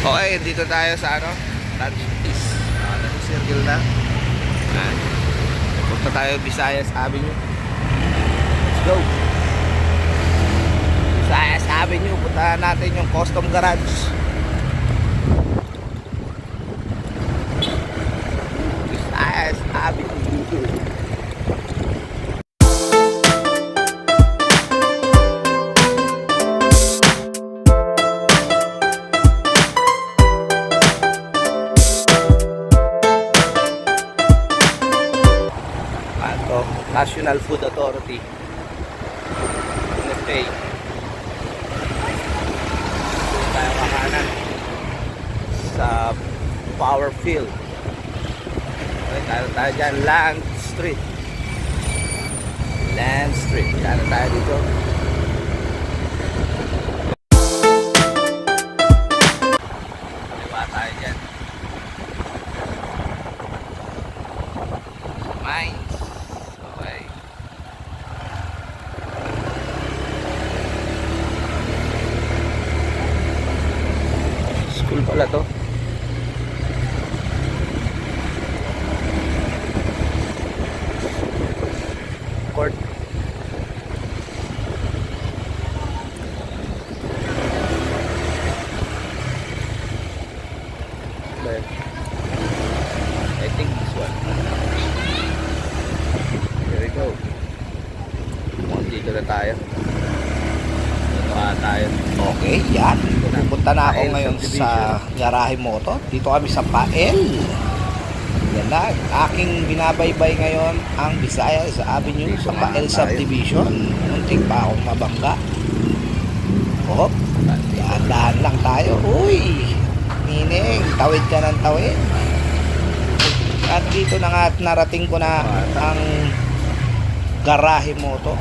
Okay, dito tayo sa ano? Lunch is. Circle na. Ayan. Punta tayo Visayas Avenue. Let's go. Visayas Avenue. Punta natin yung custom garage. Visayas Avenue. National Food Authority. NFA. Tayo kakanan sa Power Field. Okay, tayo dyan. Land Street. Land Street. Tayo dito. Diba tayo dyan? Mines. School pala to. Court. But I think this one. Here we go. Dito na tayo. Tayo. Okay, yan. Pupunta na ako ngayon sa Garahe Moto. Dito kami sa Pael. Yan na. Aking binabaybay ngayon ang Visayas Avenue sa Pael Subdivision. Muntik pa akong mabangga. Oh, dahan-dahan lang tayo. Uy, Nining, tawid ka ng tawid. At dito na nga at narating ko na ang Garahe Moto.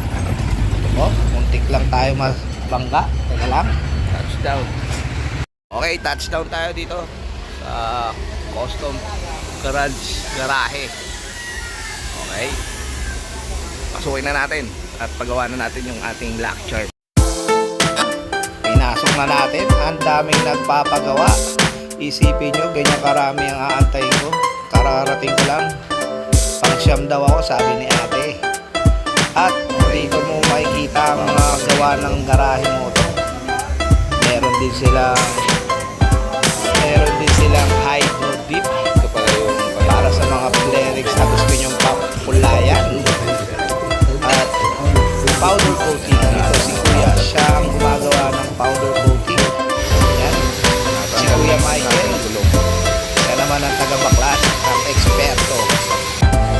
Oh, muntik lang tayo bangga. Teka lang. Touchdown. Okay, touchdown tayo dito sa custom garahe. Okay. Pasukin na natin at pagawa na natin yung ating lock charm. Pinasok na natin. Ang daming nagpapagawa. Isipin nyo, ganyan karami ang aantayin ko. Kararating ko lang. Pang-siyam daw ako, sabi ni ate. At dito mo makikita ang mga gawa ng Garahe Moto. Meron din silang hydro dip para sa mga clerics na gusto nyong papulayan. At powder coating. Dito si Kuya, siya ang gumagawa ng powder coating. Yan. Si Kuya Michael. Siya naman ang taga-baklas, ang eksperto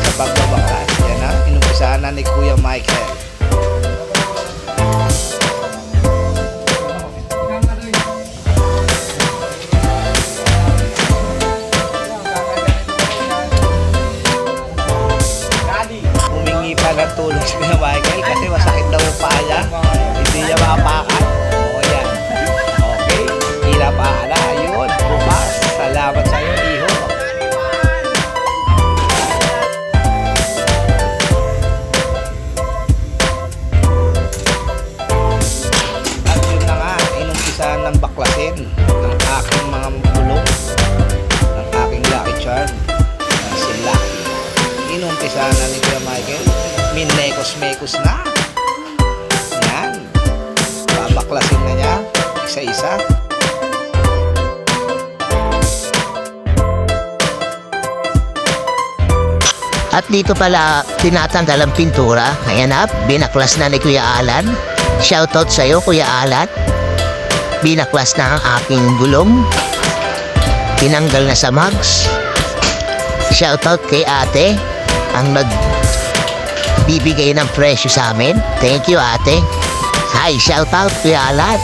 sa pagbabaklas. Yan na, inumpisahan na ni Kuya Michael. Humingi pa ng tulong si Kuya Michael kasi masakit daw yung paa niya. Hindi niya mapakan. O yan. Okay. Hila pa na. Ayun. Bukas. Salamat sa iyo, iho. At yun na nga. Inumpisahan ng baklasin ng aking mga bulong. Ng aking lucky charm. Si Lucky. Inumpisahan na ni Kuya Michael. Minekos-mekos na. Yan. Babaklasin na niya. Isa-isa. At dito pala tinatanggal ang pintura. Ayan na, binaklas na ni Kuya Alan. Shoutout sa'yo, Kuya Alan. Binaklas na ang aking gulong. Tinanggal na sa mugs. Shoutout kay ate ang nagbibigay ng presyo sa amin. Thank you, ate. Hi, shoutout Kuya Alan.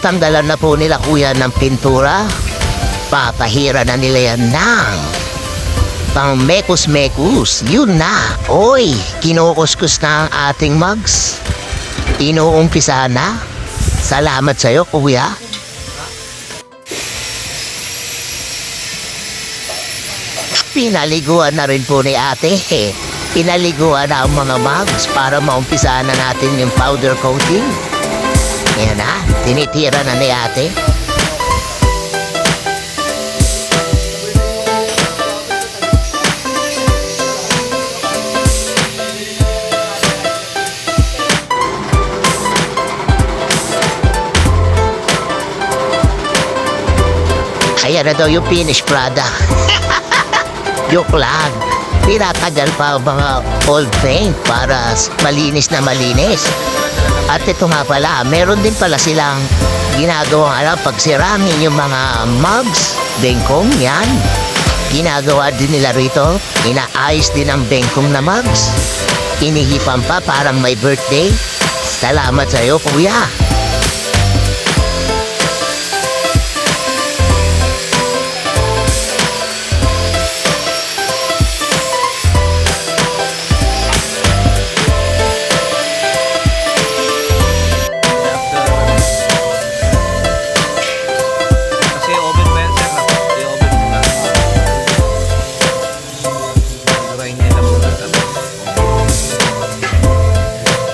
Tatanggalan na po nila kuya ng pintura. Papahira na nila yan ng pang mekus-mekus. Yun na. Oy, kinukuskus na ang ating mugs. Inuumpisa na. Salamat sa'yo kuya. Pinaliguan na rin po ni ate. Pinaliguan na ang mga mugs para maumpisahan na natin yung powder coating. Yan na, tinitira na ni ate. Ayan na daw yung finished product. Joke lang. Pinatagal pa ang mga old paint para malinis na malinis. At ito nga pala, meron din pala silang ginagawang pagsirangin yung mga mugs, bengkong, yan. Ginagawa din nila rito, inaayos din ang bengkong na mugs. Inihipan pa parang may birthday. Salamat sa'yo, kuya. Kasi oven ba yan, sir? Hindi oven muna. Grind nila muna.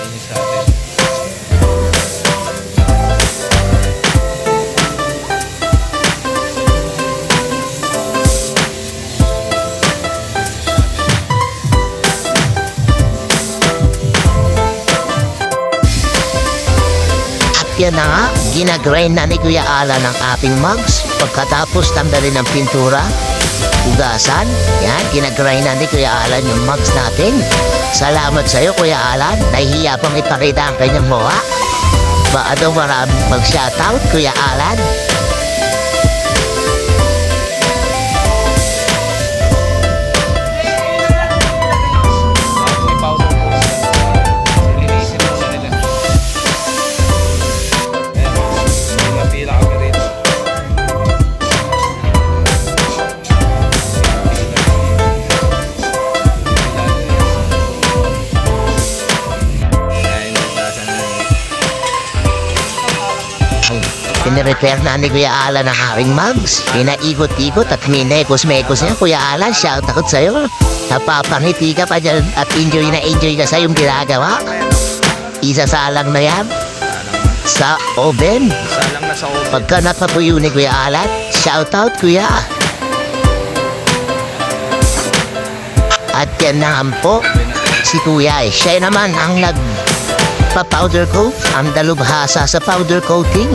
Inis natin. Yan na nga, ginagrind na ni Kuya Alan ang ating mugs. Pagkatapos tanggalin ng pintura, hugasan. Yan, ginagrind na ni Kuya Alan yung mugs natin. Salamat sa'yo, Kuya Alan. Nahihiya pang ipakita ang kanyang mukha. Baka daw maraming mag-shoutout, Kuya Alan. Bago i-powder coat yan. Linisin muna nila. Ayan, pila kami rito. Pinirepair na ni Kuya Alan ang aking mugs. Pinaikot-ikot at minekos-mekos niya. Kuya Alan, shoutout sa'yo. Napapangiti ka pa dyan at enjoy na enjoy ka sa yung ginagawa. Isasalang na yan sa oven. Isa lang na sa oven. Pagka napatuyo ni Kuya Alan, shoutout Kuya. At yan na nga po, si Kuya siya naman ang nagpa-powder coat, ang dalubhasa sa powder coating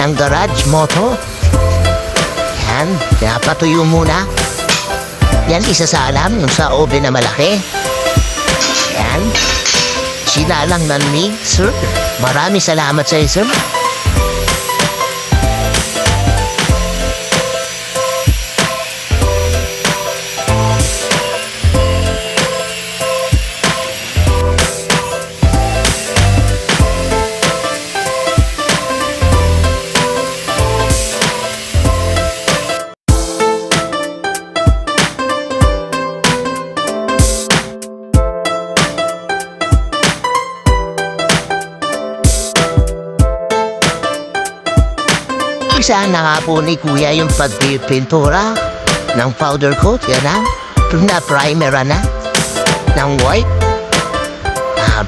ng garage moto. Yan, pinapatuyo muna. Yan, isasalam yung sa oven na malaki. Yan, sinalang na ni sir. Maraming salamat sa iyo, sir. Saan na nga po ni Kuya yung pagpipintura ng powder coat, yan na. Na-primer na ng white.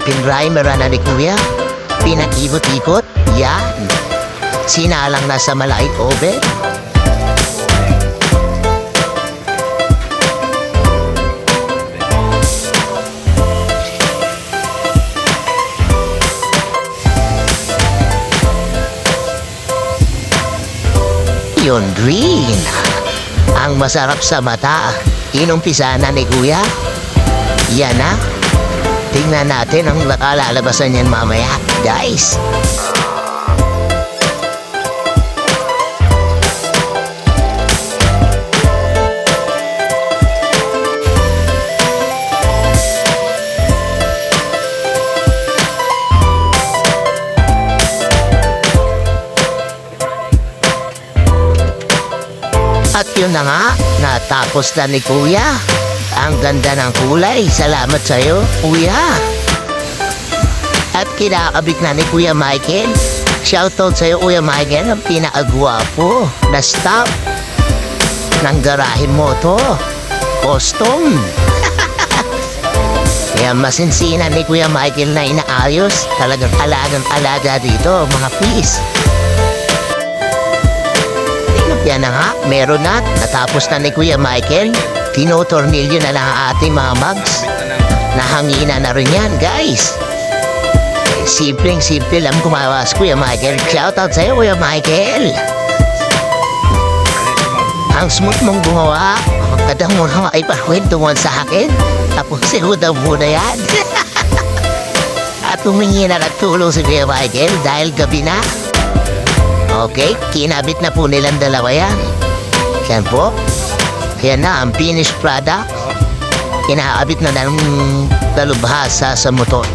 Pinrimer na ni Kuya. Pinakikot-ikot, yan. Sinalang na sa malaking oven. Yun, green. Ang masarap sa mata. Inumpisa na ni Kuya. Yan na. Tingnan natin ang lalalabasan yan mamaya, guys. At yun na nga, natapos na ni Kuya. Ang ganda ng kulay. Salamat sa'yo, Kuya. At kinakabit na ni Kuya Michael. Shoutout sa'yo, Kuya Michael, ang pinakagwapo na staff ng garahe moto. custom. Kaya masinsinan ni Kuya Michael na inaayos. Talagang alagang-alaga dito, mga peace. Yan na nga, meron na. Natapos na ni Kuya Michael. Tinotornilyo na lang ang ating mga mugs. Nahangina na rin yan, guys. Simpleng-simple lang gumawa si Kuya Michael. Shoutout sa'yo, Kuya Michael. Ang smooth mong gumawa. Ang kadang mo nga ay pakwentungan sa akin. Tapos siguro muna yan. At humingi na nagtulong si Kuya Michael dahil gabi na. Okay, kinabit na po nilang dalawa yan. Yan po. Yan na ang finished product. Kinaabit na ng dalubhasa sa motor.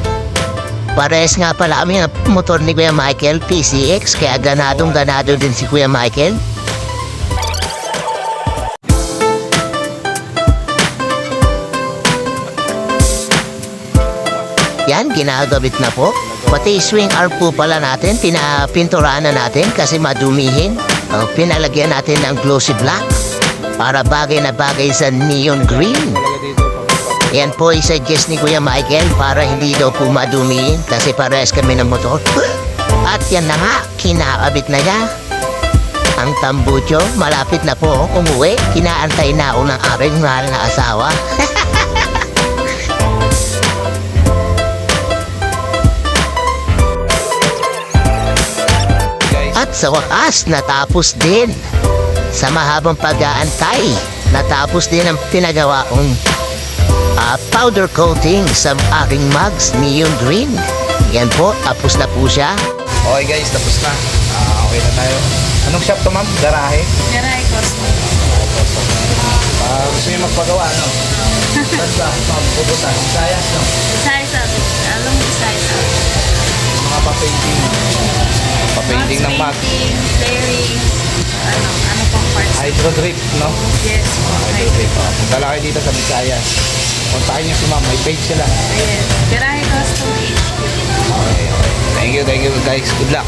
Pares nga pala kami ang motor ni Kuya Michael, PCX. Kaya ganadong-ganado din si Kuya Michael. Yan, ginagabit na po. Pati swing arm po pala natin, pinapinturahan na natin kasi madumihin. Pinalagyan natin ng glossy black para bagay na bagay sa neon green. Yan po i-suggest ni Kuya Michael para hindi daw po madumihin kasi parehas kami ng motor. At yan na nga, kinakabit na niya. Ang tambucho, malapit na po umuwi. Kinaantay na ako ng aking mahal na asawa. At sa wakas, natapos din. Sa mahabang pag-aantay, natapos din ang pinagawa kong powder coating sa aking mugs, neon green. Yan po, tapos na po siya. Okay guys, tapos na. Okay na tayo. Anong shop to ma'am? Garahe? Garay custom. Gusto niyo magpagawa, no? Saan ba? Pupunta? Sayas, no? Isa-isa. Alam mo isa-isa. Mga pa-painting. Pa-painting ng mug. Painting, flaring, ano pang parts. Hydro drip, no? Yes. Hydro drip. Punta lang kayo dito sa Visayas. Kontakin niyo si ma'am. May page sila. Yes. Garay custom HQ. Okay. Thank you guys. Good luck.